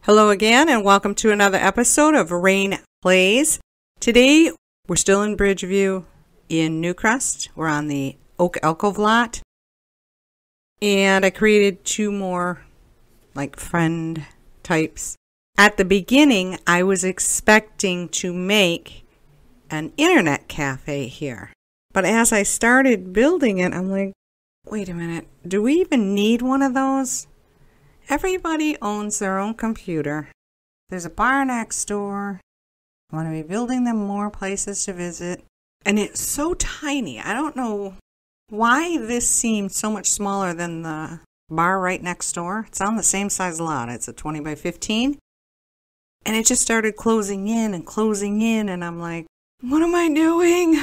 Hello again, and welcome to another episode of Raine Plays. Today, we're still in Bridgeview in Newcrest. We're on the Oak Alcove lot. And I created two more, friend types. At the beginning, I was expecting to make an internet cafe here. But as I started building it, I'm like, wait a minute, do we even need one of those? Everybody owns their own computer. There's a bar next door. I want to be building them more places to visit. And it's so tiny. I don't know why this seemed so much smaller than the bar right next door. It's on the same size lot. It's a 20 by 15. And it just started closing in, and I'm like, what am I doing?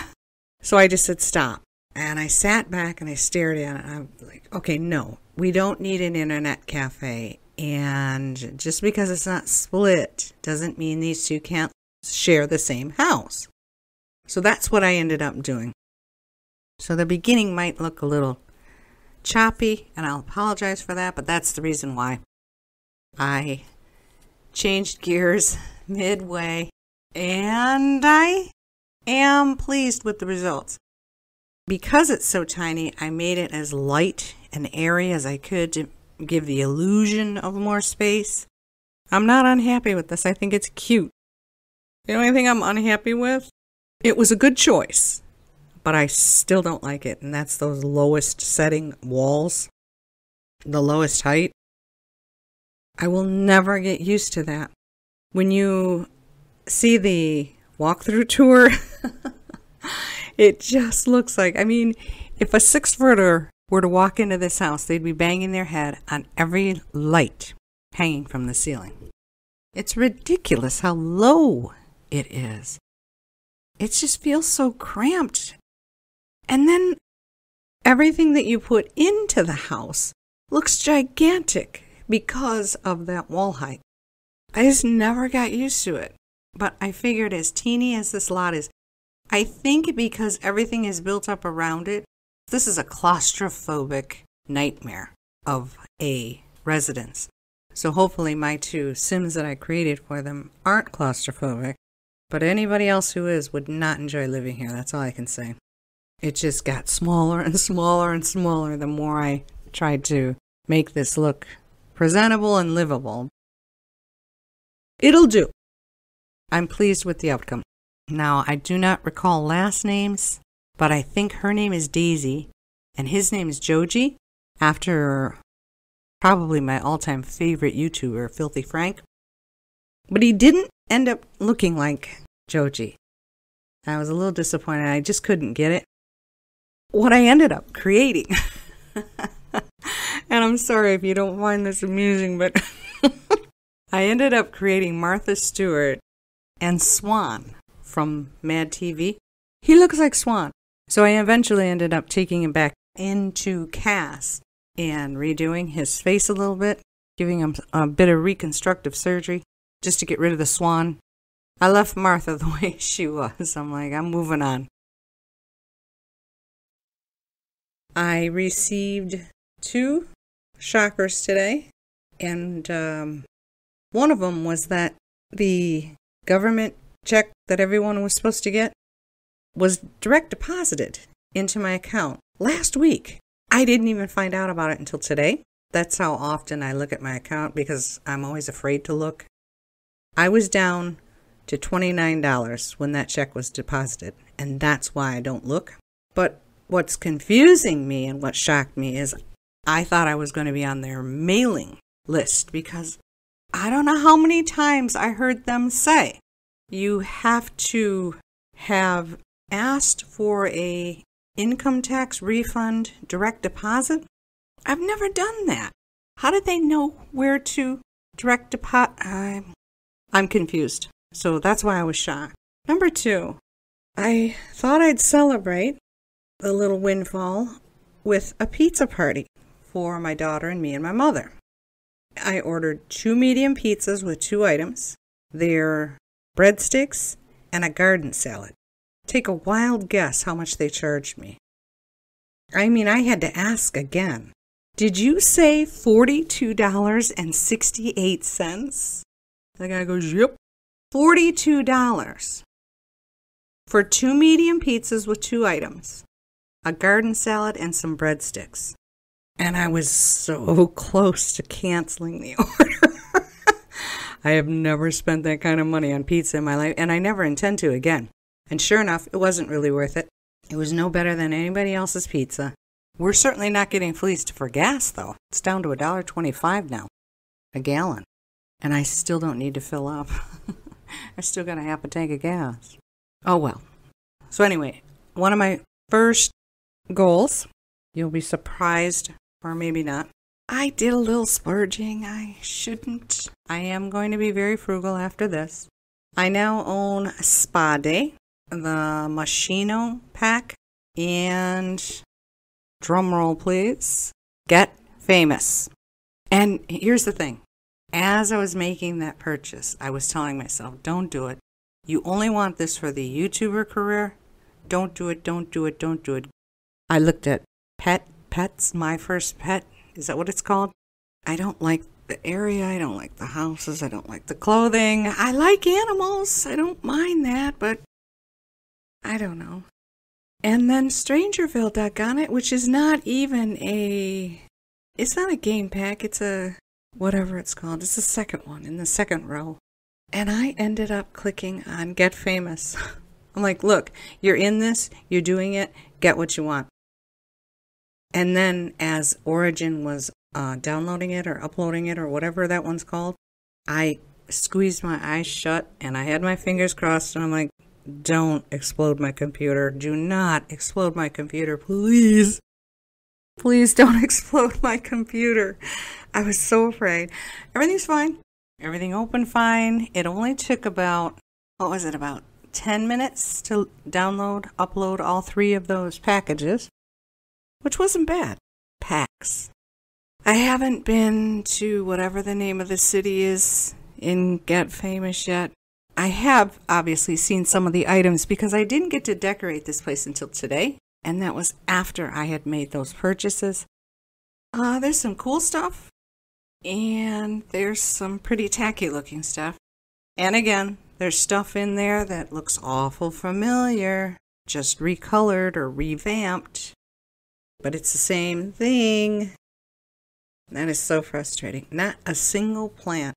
So I just said stop. And I sat back and I stared at it. And I'm like, okay, no, we don't need an internet cafe. And just because it's not split doesn't mean these two can't share the same house. So that's what I ended up doing. So the beginning might look a little choppy, and I'll apologize for that, but that's the reason why. I changed gears midway, and I am pleased with the results. Because it's so tiny, I made it as light and airy as I could to give the illusion of more space. I'm not unhappy with this. I think it's cute. The only thing I'm unhappy with, it was a good choice, but I still don't like it, and that's those lowest setting walls, the lowest height. I will never get used to that. When you see the walkthrough tour, it just looks like, if a 6-footer were to walk into this house, they'd be banging their head on every light hanging from the ceiling. It's ridiculous how low it is. It just feels so cramped. And then everything that you put into the house looks gigantic because of that wall height. I just never got used to it. But I figured as teeny as this lot is, I think because everything is built up around it, this is a claustrophobic nightmare of a residence. So hopefully my two Sims that I created for them aren't claustrophobic, but anybody else who is would not enjoy living here. That's all I can say. It just got smaller and smaller and smaller the more I tried to make this look presentable and livable. It'll do. I'm pleased with the outcome. Now, I do not recall last names, but I think her name is Daisy, and his name is Joji, after probably my all-time favorite YouTuber, Filthy Frank. But he didn't end up looking like Joji. I was a little disappointed. I just couldn't get it. What I ended up creating, and I'm sorry if you don't find this amusing, but I ended up creating Martha Stewart and Swan from Mad TV. He looks like Swan. So I eventually ended up taking him back into cast and redoing his face a little bit, giving him a bit of reconstructive surgery just to get rid of the swan. I left Martha the way she was. I'm like, I'm moving on. I received 2 shockers today, and one of them was that the government check that everyone was supposed to get was direct deposited into my account last week. I didn't even find out about it until today. That's how often I look at my account because I'm always afraid to look. I was down to $29 when that check was deposited, and that's why I don't look. But what's confusing me and what shocked me is I thought I was going to be on their mailing list because I don't know how many times I heard them say you have to have asked for a income tax refund direct deposit. I've never done that. How did they know where to direct deposit? I'm confused. So that's why I was shocked. Number 2, I thought I'd celebrate the little windfall with a pizza party for my daughter and me and my mother. I ordered 2 medium pizzas with 2 items. They're breadsticks and a garden salad. Take a wild guess how much they charged me. I had to ask again. Did you say $42.68? The guy goes, yep. $42 for 2 medium pizzas with 2 items, a garden salad, and some breadsticks. And I was so close to canceling the order. I have never spent that kind of money on pizza in my life, and I never intend to again. And sure enough, it wasn't really worth it. It was no better than anybody else's pizza. We're certainly not getting fleeced for gas, though. It's down to $1.25 now, a gallon. And I still don't need to fill up. I still got a half a tank of gas. Oh, well. So anyway, one of my first goals, you'll be surprised, or maybe not, I did a little splurging. I shouldn't. I am going to be very frugal after this. I now own Spa Day, the Moschino pack, and, drumroll please, Get Famous. And here's the thing. As I was making that purchase, I was telling myself, don't do it. You only want this for the YouTuber career. Don't do it, don't do it, don't do it. I looked at Pets, My First Pet. Is that what it's called? I don't like the area. I don't like the houses. I don't like the clothing. I like animals. I don't mind that, but I don't know. And then Strangerville on it, which is not even it's not a game pack. It's a, whatever it's called. It's the second one in the second row. And I ended up clicking on Get Famous. I'm like, look, you're in this. You're doing it. Get what you want. And then as Origin was downloading it or uploading it or whatever that one's called, I squeezed my eyes shut and I had my fingers crossed and I'm like, don't explode my computer. Do not explode my computer, please. Please don't explode my computer. I was so afraid. Everything's fine. Everything opened fine. It only took about 10 minutes to download, upload all 3 of those packages. Which wasn't bad. Packs. I haven't been to whatever the name of the city is in Get Famous yet. I have obviously seen some of the items because I didn't get to decorate this place until today. And that was after I had made those purchases. There's some cool stuff. And there's some pretty tacky looking stuff. And again, there's stuff in there that looks awful familiar. Just recolored or revamped. But it's the same thing. That is so frustrating. Not a single plant.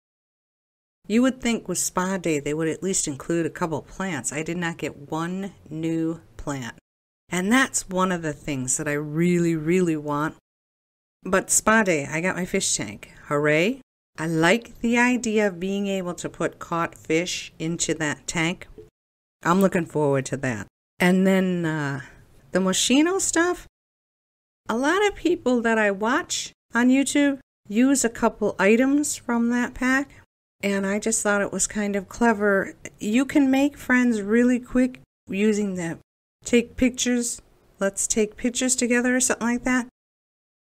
You would think with Spa Day they would at least include a couple plants. I did not get one new plant. And that's one of the things that I really, really want. But Spa Day, I got my fish tank. Hooray. I like the idea of being able to put caught fish into that tank. I'm looking forward to that. And then the Moschino stuff. A lot of people that I watch on YouTube use a couple items from that pack, and I just thought it was kind of clever. You can make friends really quick using the take pictures. Let's take pictures together or something like that.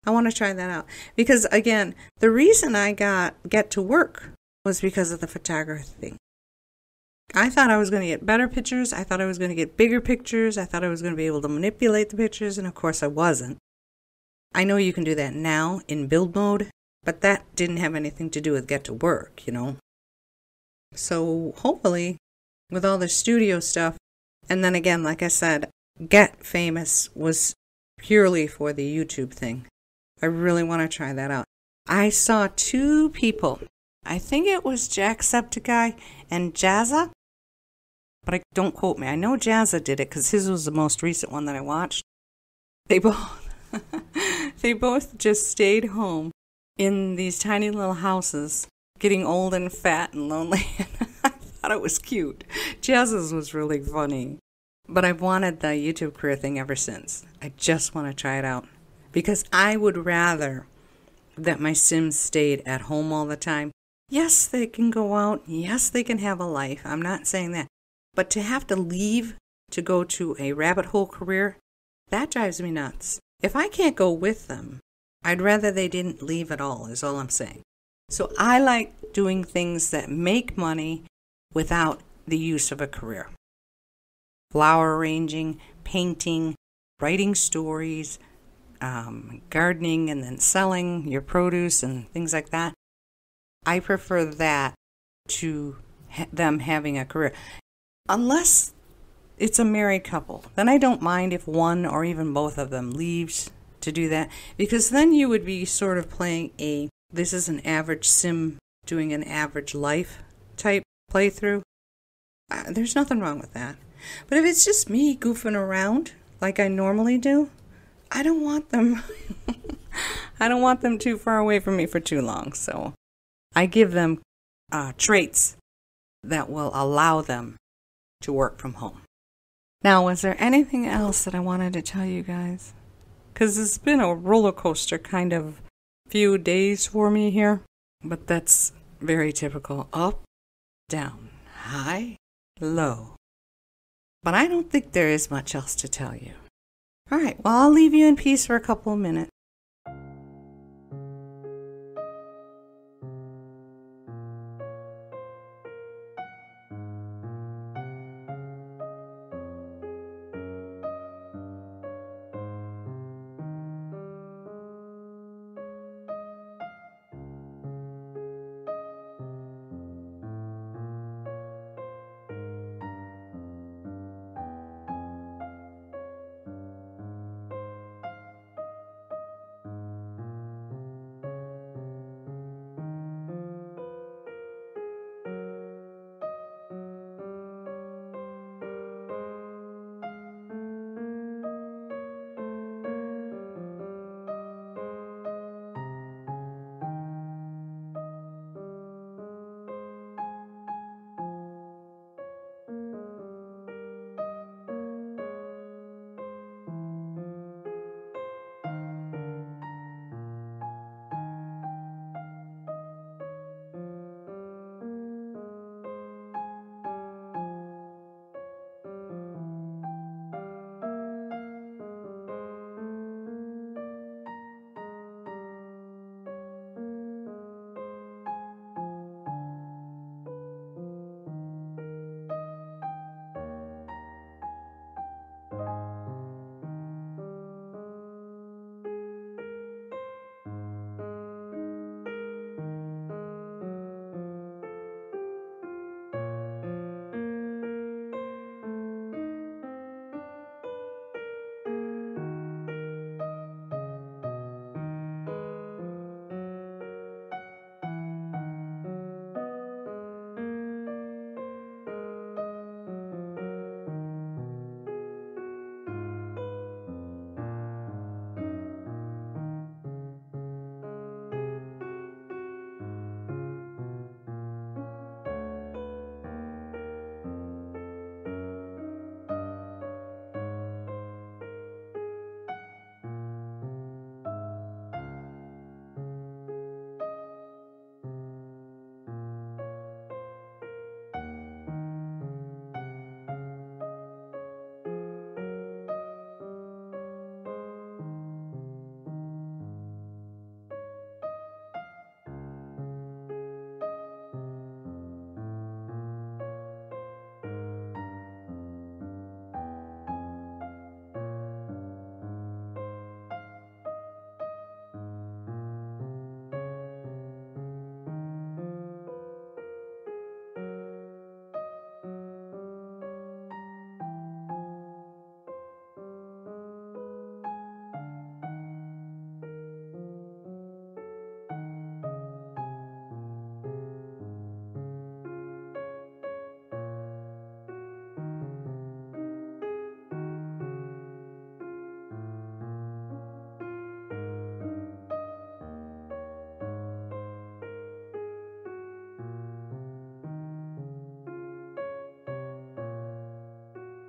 I want to try that out. Because, again, the reason I get to work was because of the photography thing. I thought I was going to get better pictures. I thought I was going to get bigger pictures. I thought I was going to be able to manipulate the pictures, and of course I wasn't. I know you can do that now in build mode, but that didn't have anything to do with get to work, you know. So hopefully, with all the studio stuff, and then again, like I said, Get Famous was purely for the YouTube thing. I really want to try that out. I saw 2 people. I think it was Jacksepticeye and Jazza, but don't quote me. I know Jazza did it because his was the most recent one that I watched. They both just stayed home in these tiny little houses, getting old and fat and lonely. I thought it was cute. Jazz's was really funny. But I've wanted the YouTube career thing ever since. I just want to try it out. Because I would rather that my Sims stayed at home all the time. Yes, they can go out. Yes, they can have a life. I'm not saying that. But to have to leave to go to a rabbit hole career, that drives me nuts. If I can't go with them, I'd rather they didn't leave at all, is all I'm saying. So I like doing things that make money without the use of a career. Flower arranging, painting, writing stories, gardening, and then selling your produce and things like that. I prefer that to them having a career. Unless it's a married couple, then I don't mind if one or even both of them leaves to do that, because then you would be sort of playing this is an average sim doing an average life type playthrough. There's nothing wrong with that. But if it's just me goofing around like I normally do, I don't want them. I don't want them too far away from me for too long. So I give them traits that will allow them to work from home. Now, was there anything else that I wanted to tell you guys? Because it's been a roller coaster kind of few days for me here. But that's very typical. Up, down, high, low. But I don't think there is much else to tell you. All right, well, I'll leave you in peace for a couple of minutes.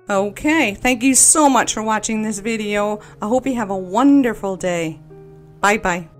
Okay, thank you so much for watching this video. I hope you have a wonderful day. Bye-bye.